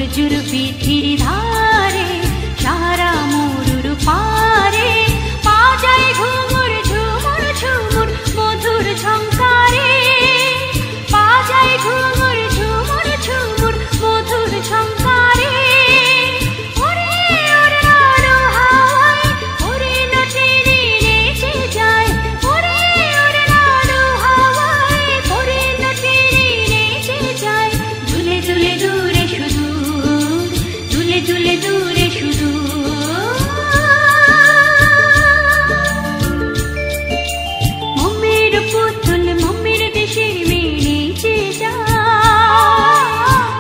খরজুর পৃথির ধারে সারা মরুর পারে বাজায় ঘুমুর ঝুমুর ঝুমুর মধুর ঝংকারে বাজায় ঘুমুর ঝুমুর ঝুমুর মধুর ঝংকারে ওরে ওরে আলো হাওয়ায় ওরে নাচে নেচে যায় ওরে ওরে আলো হাওয়ায় ওরে নাচে নেচে যায় দুলে দুলে দূরে সুদূর দুলে দুলে দূরে সুদূর মমের পুতুল মমের দেশের মেয়ে নেচে যায়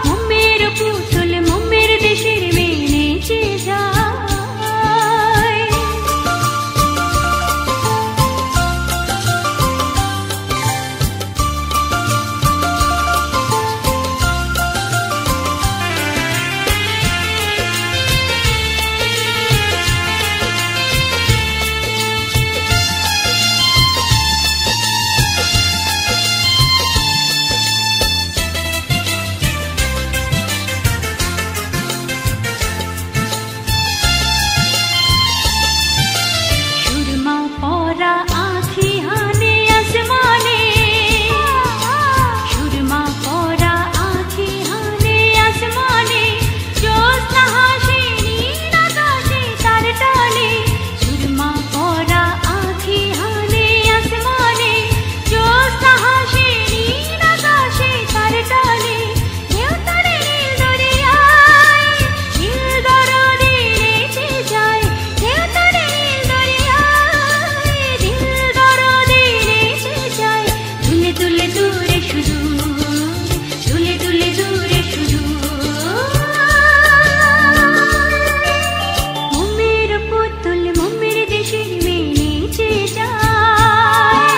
মমের পুতুল মমের দেশের মেয়ে নেচে যায় সুরমা পরা আঁখি হানে আসমানে সুরমা পরা আঁখি হানে আসমানে জ্যোৎস্না হাসে নীল আকাশে তার টানে সুরমা পরা আঁখি হানে আসমানে জ্যোৎস্না হাসে নীল আকাশে তার টানে ঢেউ তারে নীল দরিয়ায় নীল দরদে নেচে যায় ঢেউ তারে নীল দরিয়ায় নীল দরদে নেচে যায় দুলে দুলে দূরে সুদূর দুলে দুলে দূরে সুদূর মমের পুতুল মমের দেশের মেয়ে নেচে যায়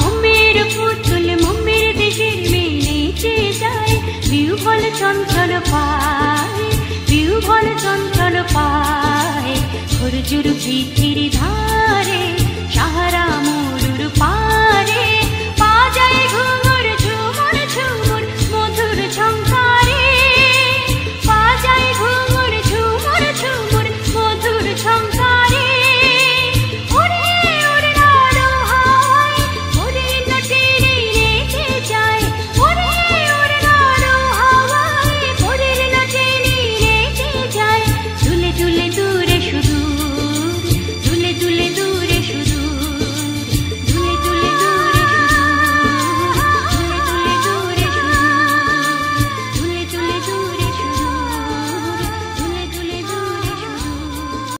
মমের পুতুল মমের দেশের মেয়ে নেচে যায় বিহ্বল চঞ্চল পায় বিহ্বল চঞ্চল পায় খরজুর